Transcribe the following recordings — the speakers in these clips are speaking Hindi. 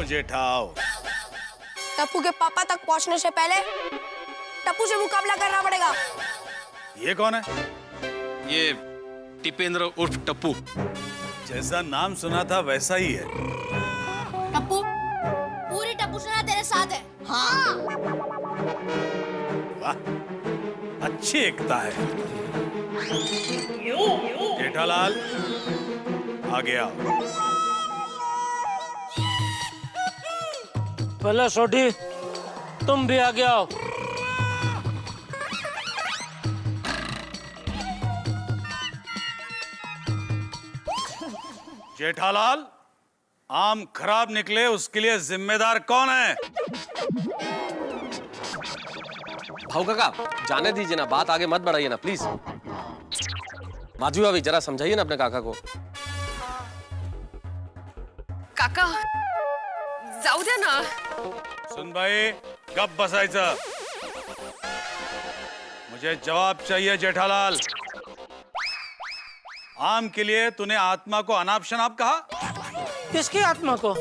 जेठा आओ। टप्पू के पापा तक पहुंचने से पहले टप्पू से मुकाबला करना पड़ेगा। ये कौन है? ये टिपेंद्र उर्फ टप्पू। जैसा नाम सुना था वैसा ही है। टप्पू, पूरी टप्पू सेना तेरे साथ है। हाँ। वाह, अच्छी एकता है। जेठालाल आगे आओ। पहले सोढ़ी, तुम भी आगे आओ। जेठालाल, आम खराब निकले उसके लिए जिम्मेदार कौन है? भाऊ काका जाने दीजिए ना, बात आगे मत बढ़ाइए ना प्लीज। बाजू भाभी जरा समझाइए ना अपने काका को। काका जाऊ द्या ना। सुन भाई, गप बसायचं। मुझे जवाब चाहिए जेठालाल। आम के लिए तूने आत्मा को अनाप शनाप कहा? किसकी आत्मा को?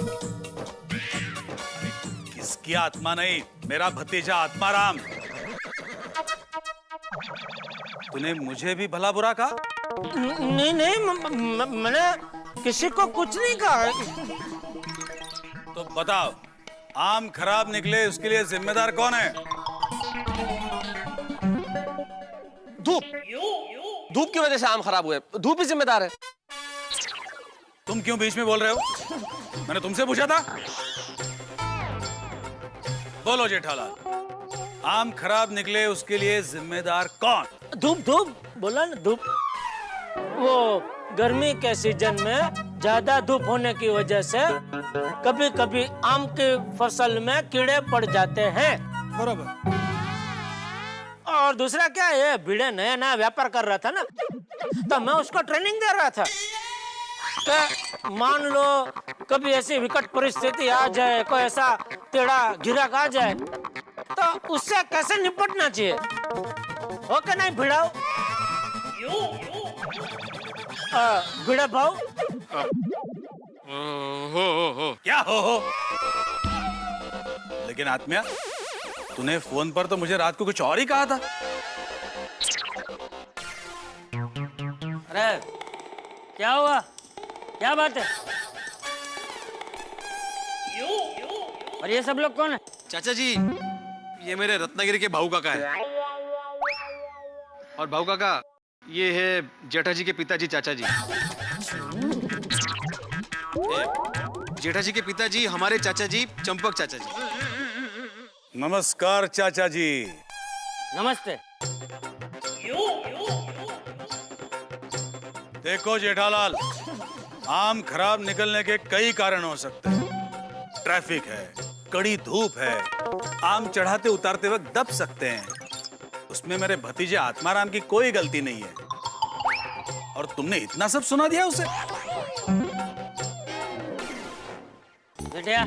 किसकी आत्मा नहीं, मेरा भतीजा आत्माराम। तूने मुझे भी भला बुरा कहा? नहीं मैंने किसी को कुछ नहीं कहा। तो बताओ, आम खराब निकले उसके लिए जिम्मेदार कौन है? धूप। धूप की वजह से आम खराब हुए, धूप ही जिम्मेदार है। तुम क्यों बीच में बोल रहे हो? मैंने तुमसे पूछा था। बोलो जेठालाल, आम खराब निकले उसके लिए जिम्मेदार कौन? धूप बोला ना, धूप। वो गर्मी के सीजन में ज्यादा धूप होने की वजह से कभी कभी आम की फसल में कीड़े पड़ जाते हैं। बराबर। और दूसरा क्या है, भिड़े नया नया व्यापार कर रहा था ना, तो मैं उसको ट्रेनिंग दे रहा था कि मान लो कभी ऐसी विकट परिस्थिति आ जाए, कोई ऐसा टेढ़ा गिराक आ जाए, तो उससे कैसे निपटना चाहिए। ओके नहीं भिड़ाओ? भिड़े भाव हो। क्या हो? लेकिन आत्म्या, तूने फोन पर तो मुझे रात को कुछ और ही कहा था। अरे क्या हुआ, क्या बात है? और ये सब लोग कौन है? चाचा जी, ये मेरे रत्नागिरी के भाऊ काका है। और भाऊ काका ये है जेठा जी के पिताजी चाचा जी। जेठा जी के पिताजी हमारे चाचा जी चंपक चाचा जी। नमस्कार चाचा जी। नमस्ते। देखो जेठालाल, आम खराब निकलने के कई कारण हो सकते हैं। ट्रैफिक है, कड़ी धूप है, आम चढ़ाते उतारते वक्त दब सकते हैं। उसमें मेरे भतीजे आत्माराम की कोई गलती नहीं है। और तुमने इतना सब सुना दिया उसे? बेटिया,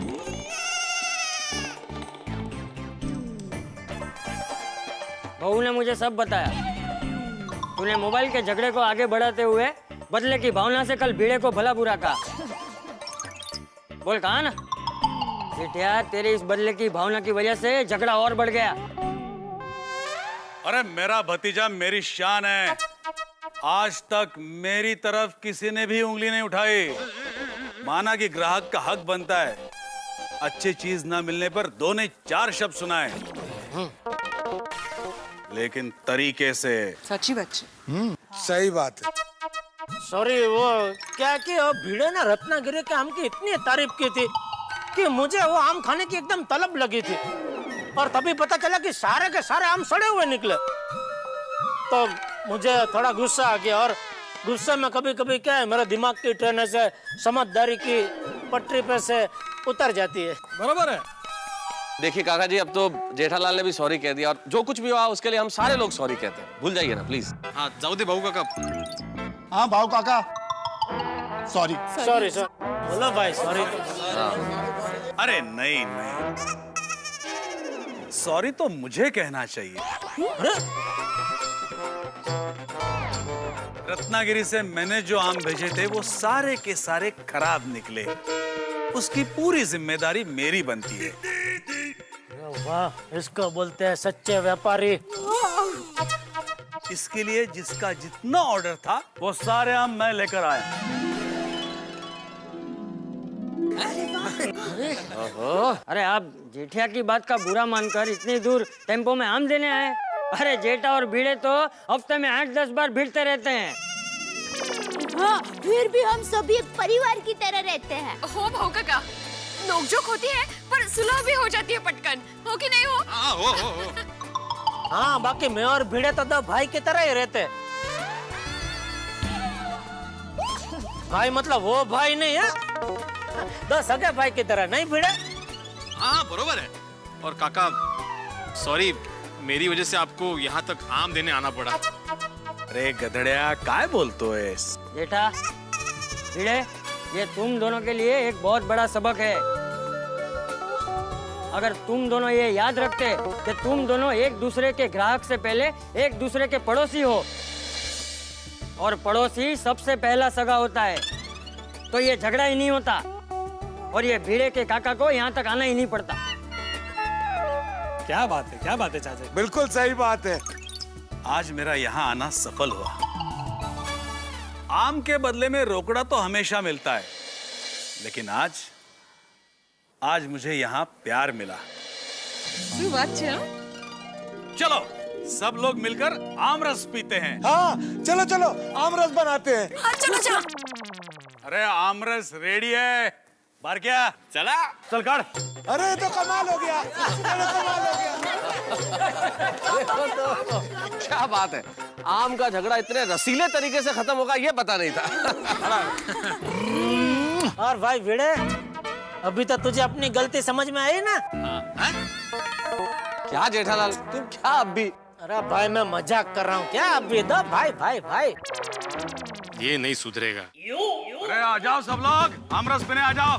बहू ने मुझे सब बताया। तूने मोबाइल के झगड़े को आगे बढ़ाते हुए बदले की भावना से कल भिड़े को भला बुरा कहा। बोल कहा ना बेटिया, तेरे इस बदले की भावना की वजह से झगड़ा और बढ़ गया। अरे मेरा भतीजा मेरी शान है। आज तक मेरी तरफ किसी ने भी उंगली नहीं उठाई। माना कि ग्राहक का हक बनता है, अच्छी चीज ना मिलने पर 2 ने 4 शब्द सुनाए, लेकिन तरीके से। सच्ची बच्चे। सही बात है। सॉरी, वो क्या कि वो भिड़े ना रत्नागिरी के आम की इतनी तारीफ की थी कि मुझे वो आम खाने की एकदम तलब लगी थी। और तभी पता चला कि सारे के सारे आम सड़े हुए निकले, तो मुझे थोड़ा गुस्सा आ गया। और गुस्से में कभी कभी क्या है, मेरे दिमाग की ट्रेन से समझदारी की पटरी पे से उतर जाती है। बराबर है। देखिए काका जी, अब तो जेठालाल ने भी सॉरी कह दिया, और जो कुछ भी हुआ उसके लिए हम सारे लोग सॉरी कहते हैं। भूल जाइए ना प्लीज। हाँ जाऊ दे भाऊ काका। हाँ भाऊ काका, सॉरी। Sorry sir. बोलो भाई सॉरी। अरे नहीं, सॉरी तो मुझे कहना चाहिए। रत्नागिरी से मैंने जो आम भेजे थे वो सारे के सारे खराब निकले। उसकी पूरी जिम्मेदारी मेरी बनती है। वाह, इसको बोलते हैं सच्चे व्यापारी। इसके लिए जिसका जितना ऑर्डर था वो सारे आम मैं लेकर आया। अरे आप जेठिया की बात का बुरा मानकर इतनी दूर टेम्पो में आम देने आए? अरे जेठा और भीड़े तो हफ्ते में 8-10 बार भिड़ते रहते हैं। हाँ, फिर भी हम सभी एक परिवार की तरह रहते हैं। हो भाऊ काका, नोकझोंक होती है पर सुलह भी हो जाती है पटकन, हो कि नहीं हो? हाँ हो। हाँ, बाकी मैं और भीड़े तो दो भाई की तरह ही रहते। भाई मतलब वो भाई नहीं है, दो सगे भाई की तरह नहीं भीड़े? हाँ बरोबर है। और काका सॉरी, मेरी वजह से आपको यहाँ तक आम देने आना पड़ा। अरे गधड़िया, काय बोलतो है? जेठा, भीड़े, ये तुम दोनों के लिए एक बहुत बड़ा सबक है। अगर तुम दोनों ये याद रखते कि तुम दोनों एक दूसरे के ग्राहक से पहले एक दूसरे के पड़ोसी हो, और पड़ोसी सबसे पहला सगा होता है, तो ये झगड़ा ही नहीं होता और ये भीड़े के काका को यहाँ तक आना ही नहीं पड़ता। क्या बात है चाचा, बिल्कुल सही बात है। आज मेरा यहाँ आना सफल हुआ। आम के बदले में रोकड़ा तो हमेशा मिलता है, लेकिन आज मुझे यहाँ प्यार मिला। चलो सब लोग मिलकर आम रस पीते हैं। हाँ चलो चलो आम रस बनाते हैं। हाँ, चलो चलो। अरे आम रस रेडी है, बार क्या चला, चल काट। अरे तो कमाल हो गया, अरे कमाल हो गया। क्या बात है, आम का झगड़ा इतने रसीले तरीके से खत्म होगा ये पता नहीं था। और भाई भीड़े, अभी तो तुझे अपनी गलती समझ में आई ना? क्या जेठालाल, तुम क्या अब भी? अरे भाई मैं मजाक कर रहा हूँ, क्या अभी दो भाई भाई भाई। ये नहीं सुधरेगा। अरे आ जाओ सब लोग, आम रस पीने आ जाओ।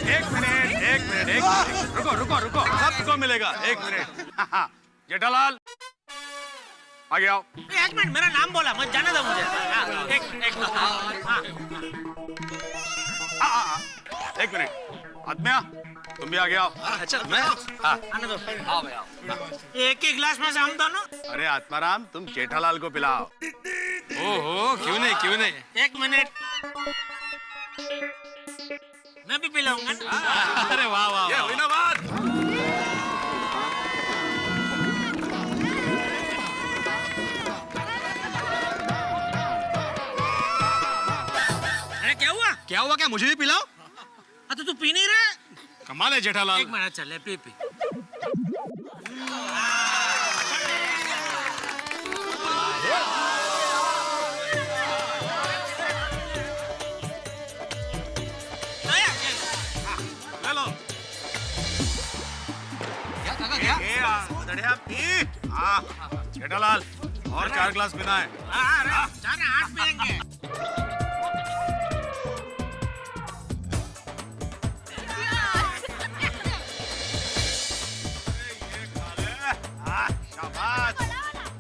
एक मिनट, रुको, सबको मिलेगा। एक मिनट। जेठालाल आगे आओ। एक मिनट, मेरा नाम बोला, मत जाने दो मुझे। एक मिनट, आत्म्या तुम भी आगे आओ। अच्छा मैं आने दो। आओ भाई आओ। एक ही गिलास में से हम दोनों। अरे आत्माराम, तुम जेठालाल को पिलाओ। ओहो, क्यों नहीं। एक मिनट, मैं भी पिलाऊंगा ना। अरे वाह, ये हुई ना बात। अरे क्या हुआ? क्या मुझे भी पिलाओ। तो तू पी नहीं रहा? कमाल है जेठालाल। एक मिनट, चले पी। ले लो। क्या पी। जेठालाल और 4 गिलास पीना है। 8 पिएंगे।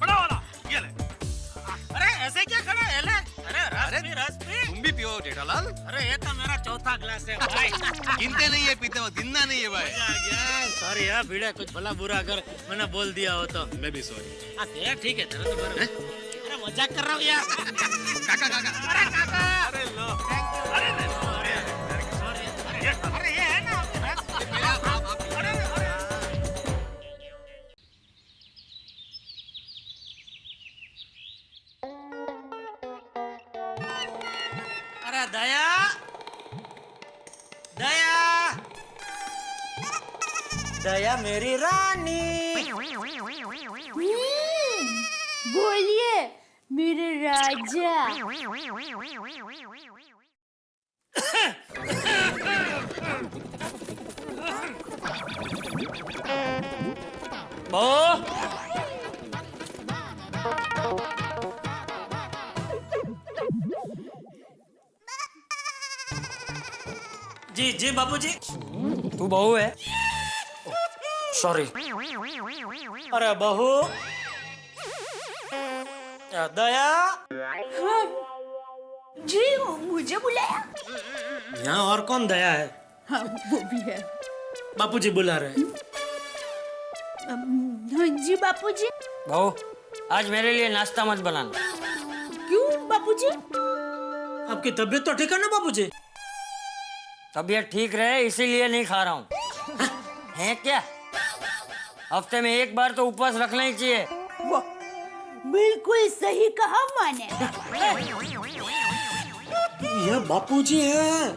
बड़ा वाला ये ले। अरे ऐसे क्या खड़ा है? अरे रस पी। तुम भी पियो जेठालाल। अरे ये तो मेरा चौथा गिलास है भाई। गिनते नहीं है, पीते हो, गिनना नहीं है भाई। सॉरी यार भीड़े, कुछ भला बुरा अगर मैंने बोल दिया हो तो। मैं भी सॉरी। हाँ तेरा ठीक है, तेरा तो बराबर। अरे मजाक कर रहा हूँ यार। काका अरे काका, अरे लो। अरे ये है ना। अरे दया मेरी रानी। बोलिए मेरे राजा। जी बाबूजी। तू बहू है? सॉरी। अरे बहू, दया जी मुझे बुलाया? यहाँ और कौन दया है? हाँ वो भी है। बापूजी बुला रहे हैं। हाँ जी बापूजी। बहू, आज मेरे लिए नाश्ता मत बनाना। क्यों बापूजी? आपकी तबीयत तो ठीक है ना बापूजी? तबीयत ठीक रहे इसीलिए नहीं खा रहा हूँ। है क्या? हफ्ते में एक बार तो उपवास रखना ही चाहिए। बिल्कुल सही कहा माने। ये बापूजी है।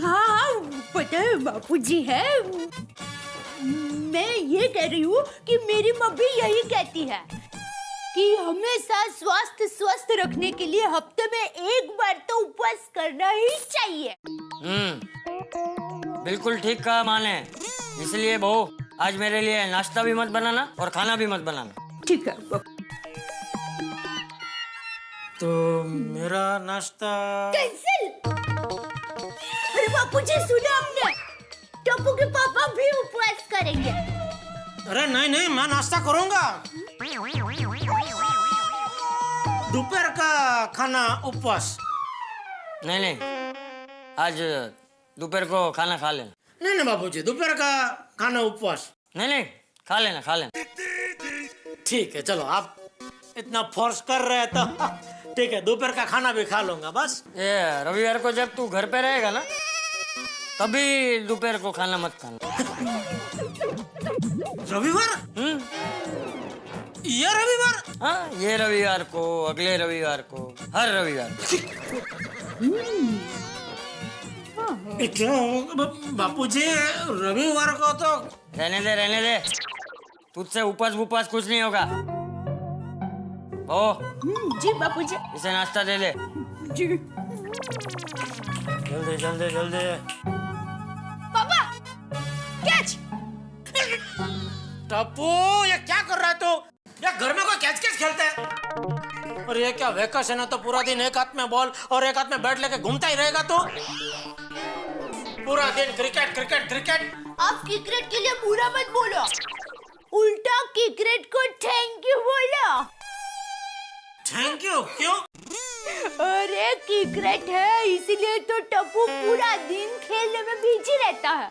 हाँ पता है बापूजी है। मैं ये कह रही हूँ कि मेरी मम्मी यही कहती है कि हमेशा स्वास्थ्य स्वस्थ रखने के लिए हफ्ते में एक बार तो उपवास करना ही चाहिए। बिल्कुल ठीक कहा माने। इसलिए बहू, आज मेरे लिए नाश्ता भी मत बनाना और खाना भी मत बनाना। ठीक है। तो मेरा नाश्ता कैंसिल? अरे बापूजी सुना आपने? टप्पू के पापा भी उपवास करेंगे। अरे नहीं नहीं, मैं नाश्ता करूंगा। दोपहर का खाना उपवास। नहीं नहीं, आज दोपहर को खाना खा लेना। नहीं नहीं बाबूजी, दोपहर का खाना उपवास। नहीं नहीं, खा लेना खा लेना। ठीक है चलो, आप इतना फोर्स कर रहे हैं तो ठीक है, दोपहर का खाना भी खा लूंगा बस। ये रविवार को जब तू घर पे रहेगा ना, तभी दोपहर को खाना मत खाना। रविवार? ये रविवार? हाँ, ये रविवार को, अगले रविवार को, हर रविवार। क्या बापूजी, रविवार को तो रहने दे। तुझसे उपवास कुछ नहीं होगा। ओ, जी बापूजी। इसे नाश्ता दे दे। जी। जल्दी। पापा, कैच। टप्पू, ये क्या कर रहा है तू? ये घर में कोई कैच खेलता है? और ये क्या वेकेशन है तो पूरा दिन एक हाथ में बॉल और एक हाथ में बैट लेके घूमता ही रहेगा तू? पूरा दिन क्रिकेट। आप क्रिकेट के लिए बुरा मत बोलो, उल्टा क्रिकेट को थैंक यू बोलो। Thank you? क्यों? अरे क्रिकेट है इसीलिए तो टप्पू पूरा दिन खेलने में बिजी रहता है।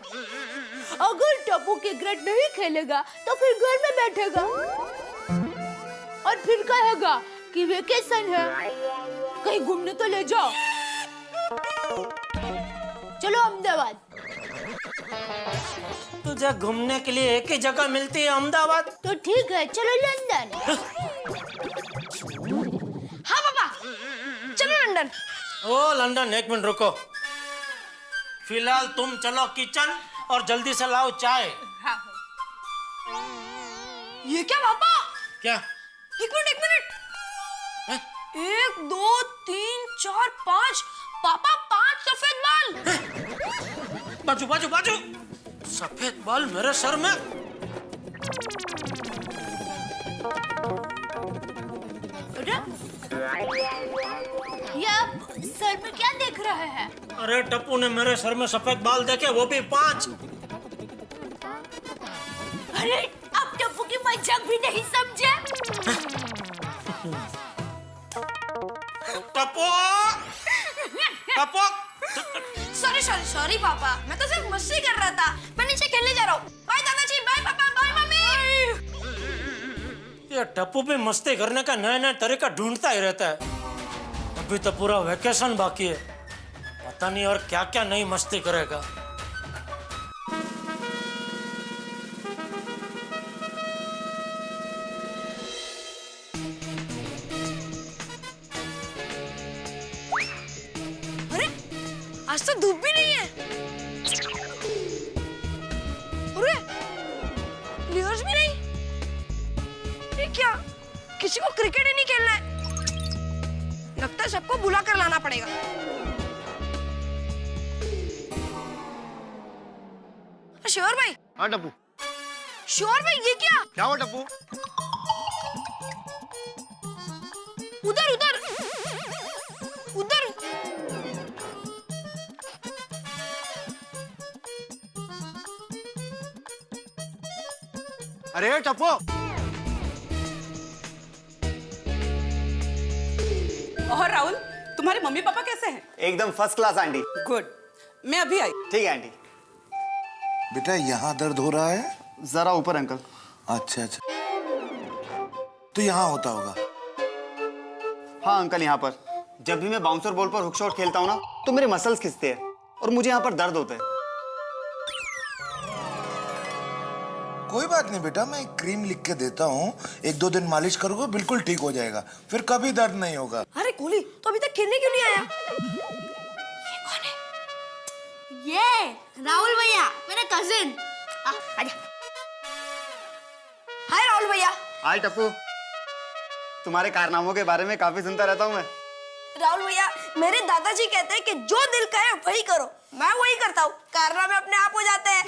अगर टप्पू क्रिकेट नहीं खेलेगा तो फिर घर में बैठेगा और फिर कहेगा कि वेकेशन है, कहीं घूमने तो ले जाओ। चलो अहमदाबाद। तुझे घूमने के लिए एक ही जगह मिलती है, अहमदाबाद। तो ठीक है, चलो लंदन। हाँ पापा, चलो लंदन। ओ लंदन, एक मिनट रुको। फिलहाल तुम चलो किचन और जल्दी से लाओ चाय। ये क्या पापा? क्या? एक मिनट। 1 2 3 4 5 पापा, 5 सफेद बाल। बाजू। सफेद बाल मेरे सर में? ये आप सर में क्या देख रहे हैं? अरे टप्पू ने मेरे सर में सफेद बाल देखे, वो भी 5। अरे आप टप्पू की मजाक भी नहीं समझे? टप्पू। सॉरी पापा, मैं तो सिर्फ मस्ती कर रहा था। मैं नीचे खेलने जा रहा हूँ। बाय दादाजी, बाय पापा, बाय मम्मी। ये टप्पू भी मस्ती करने का नया तरीका ढूंढता ही रहता है। अभी तो पूरा वेकेशन बाकी है, पता नहीं और क्या क्या नई मस्ती करेगा। अरे आज तो धूप भी नहीं है। अरे प्लेयर्स भी नहीं। ये क्या, किसी को क्रिकेट ही नहीं खेलना है? लगता है सबको बुला कर लाना पड़ेगा। श्योर भाई? हाँ टप्पू। श्योर भाई, ये क्या? क्या हुआ टप्पू? उधर। अरे टप्पू, और राहुल, तुम्हारे मम्मी पापा कैसे हैं? एकदम फर्स्ट क्लास आंटी। गुड, मैं अभी आई। ठीक है आंटी। बेटा यहाँ दर्द हो रहा है? जरा ऊपर अंकल। अच्छा अच्छा, तो यहाँ होता होगा। हाँ अंकल, यहाँ पर जब भी मैं बाउंसर बॉल पर हुक शॉट खेलता हूँ ना, तो मेरे मसल्स खिंचते हैं और मुझे यहाँ पर दर्द होता है। कोई बात नहीं बेटा, मैं एक क्रीम लिख के देता हूँ, 1-2 दिन मालिश करोगे बिल्कुल ठीक हो जाएगा, फिर कभी दर्द नहीं होगा। अरे कोहली, तो अभी तक खेलने क्यों नहीं आया? ये कौन है? ये राहुल भैया, मेरा कजिन। आजा। हाय राहुल भैया। हाय टप्पू, तुम्हारे कारनामों के बारे में काफी सुनता रहता हूँ मैं। राहुल भैया, मेरे दादाजी कहते हैं कि जो दिल कहे वही करो, मैं वही करता हूँ, कारनामे अपने आप हो जाते हैं।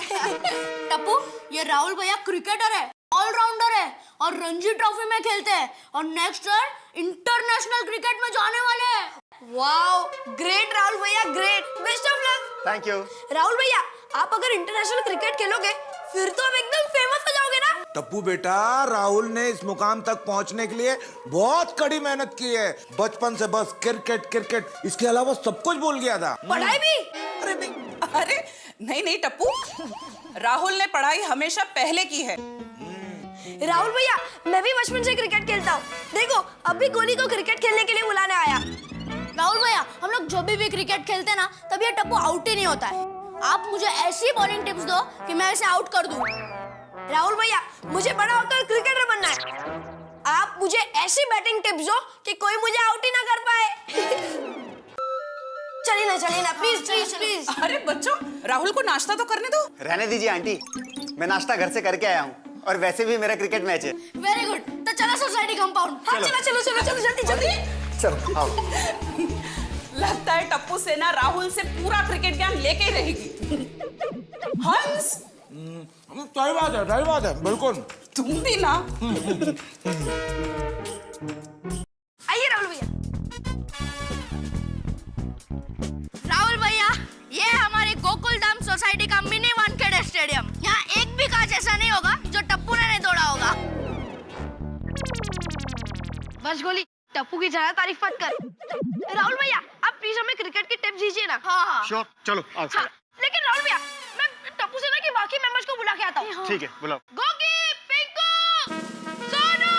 टप्पू, ये राहुल भैया क्रिकेटर है, ऑलराउंडर है और रणजी ट्रॉफी में खेलते हैं और नेक्स्ट ईयर इंटरनेशनल क्रिकेट में जाने वाले हैं। वाओ, ग्रेट राहुल भैया, great, best of luck. Thank you. Rahul भैया, आप अगर इंटरनेशनल क्रिकेट खेलोगे फिर तो आप एकदम फेमस हो जाओगे ना? टप्पू बेटा, राहुल ने इस मुकाम तक पहुंचने के लिए बहुत कड़ी मेहनत की है। बचपन से बस क्रिकेट क्रिकेट, इसके अलावा सब कुछ भूल गया था। पढ़ाई भी? अरे नहीं टप्पू, राहुल ने पढ़ाई हमेशा पहले की है। राहुल भैया, मैं भी बचपन से क्रिकेट खेलता हूँ, देखो अभी कोहली को क्रिकेट खेलने के लिए बुलाने आया। राहुल भैया, हम लोग जब भी क्रिकेट खेलते ना, तब ये टप्पू आउट ही नहीं होता है। आप मुझे ऐसी बॉलिंग टिप्स दो कि मैं इसे आउट कर दूं। राहुल भैया, मुझे बड़ा होकर क्रिकेटर बनना है, आप मुझे ऐसी बैटिंग टिप्स दो कि कोई मुझे आउट ही ना कर पाए। चलिए ना प्लीज प्लीज प्लीज। अरे बच्चों, राहुल को नाश्ता तो करने दो। रहने दीजिए आंटी, मैं नाश्ता घर से करके आया हूँ और वैसे भी मेरा क्रिकेट मैच है। वेरी गुड, तो चलो सोसाइटी कंपाउंड। हाँ चलो जल्दी। चलो आओ। लगता है टप्पू सेना राहुल से पूरा क्रिकेट ज्ञान लेके ही रहेगी। हंस, सही बात है, बिल्कुल। तुम भी ना। आइए राहुल भैया। राहुल भैया, ये हमारी गोकुल धाम सोसाइटी का मिनी वानखेड़े स्टेडियम। यहाँ एक भी कांच ऐसा नहीं होगा जो टप्पू ने नहीं तोड़ा होगा। बस गोली, टप्पू की ज्यादा तारीफ मत कर। राहुल भैया, आप प्लीज हमें क्रिकेट की टिप्स दीजिए ना। हाँ। श्योर, चलो आओ। लेकिन राहुल भैया, मैं टप्पू सेना के बाकी मेंबर्स को बुला के आता हूँ। ठीक है, बुलाओ। गोगी, पिंकू, सोनू।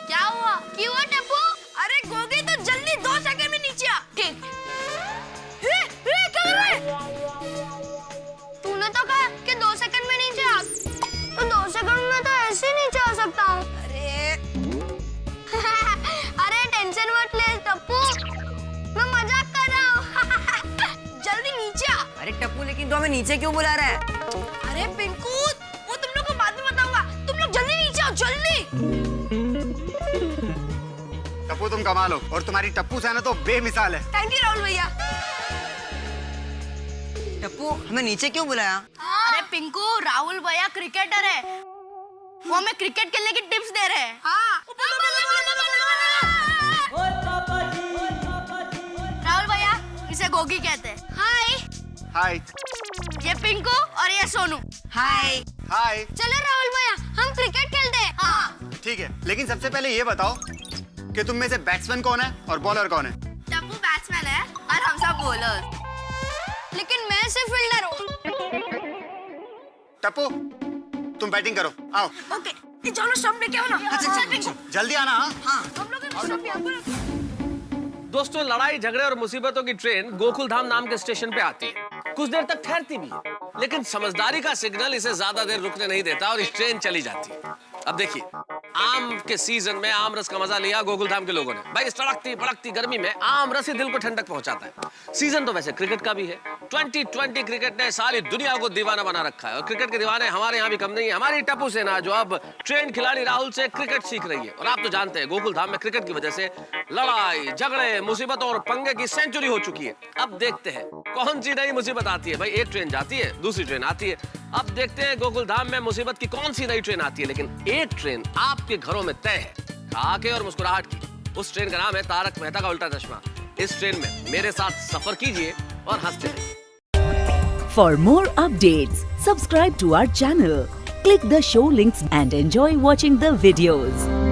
क्या हुआ? क्यों हुआ टप्पू? अरे गोगी, तो जल्दी 2 सेकंड में नीचे आ। ठीक। क्या कर रहा है? तूने तो कहा कि 2 सेकंड में नीचे आ। तो 2 सेकंड में तो ऐसे ही नीचे आ सकता हूँ। अरे टेंशन मत ले टप्पू, मैं मजाक कर रहा हूँ। जल्दी नीचे आ। अरे टप्पू, लेकिन तो हमें नीचे क्यों बुला रहा है? अरे पिंकू, वो तुम लोग को बाद में बताऊंगा, तुम लोग जल्दी नीचे आओ, जल्दी। टप्पू तुम कमाल हो और तुम्हारी टप्पू सेना तो बेमिसाल है। थैंक यू राहुल भैया। टप्पू, हमें नीचे क्यों बुलाया? अरे पिंकू, राहुल भैया क्रिकेटर है, वो हमें क्रिकेट खेलने की टिप्स दे रहे हैं। हाँ। राहुल भैया, इसे गोगी कहते हैं। हाय। हाय। ये पिंकू और ये सोनू। हाय। हाय। चलो राहुल भैया, हम क्रिकेट खेलते हैं। हाँ। ठीक है, लेकिन सबसे पहले ये बताओ कि तुम में से बैट्समैन कौन है और बॉलर कौन है? टप्पू बैट्समैन है और हम सब बॉलर। लेकिन मैं सिर्फ फील्डर हूँ। टप्पू, तुम बैटिंग करो, आओ। ओके, ये चलो स्टंप लेके आओ ना। अच्छा, जल्दी आना। हाँ। हम लोग स्टंप यहाँ पर। दोस्तों, लड़ाई झगड़े और मुसीबतों की ट्रेन गोकुल धाम नाम के स्टेशन पे आती है। कुछ देर तक ठहरती भी है, लेकिन समझदारी का सिग्नल इसे ज्यादा देर रुकने नहीं देता और इस ट्रेन चली जाती है। अब देखिए, आम के सीजन में आम रस का मजा लिया गोकुल धाम के लोगों ने। भाई, सड़कती भड़कती गर्मी में आम रस ही दिल को ठंडक पहुंचाता है। सीजन तो वैसे क्रिकेट का भी है। 2020 क्रिकेट ने सारी दुनिया को दीवाना बना रखा है और क्रिकेट के दीवाने हमारे यहाँ भी कम नहीं है। हमारी टप्पू सेना जो अब ट्रेंड खिलाड़ी राहुल से क्रिकेट सीख रही है। और आप तो जानते हैं, गोकुल धाम में क्रिकेट की वजह से लड़ाई झगड़े मुसीबतों और पंगे की सेंचुरी हो चुकी है। अब देखते हैं कौन सी नई मुसीबत आती है। भाई, एक ट्रेन जाती है, दूसरी ट्रेन आती है। अब देखते हैं गोकुल धाम में मुसीबत की कौन सी नई ट्रेन आती है। लेकिन एक ट्रेन आपके घरों में तय है, खाके और मुस्कुराहट की। उस ट्रेन का नाम है तारक मेहता का उल्टा चश्मा। इस ट्रेन में मेरे साथ सफर कीजिए और हंसते रहिए। For more updates, subscribe to our channel, click the show links and enjoy watching the videos.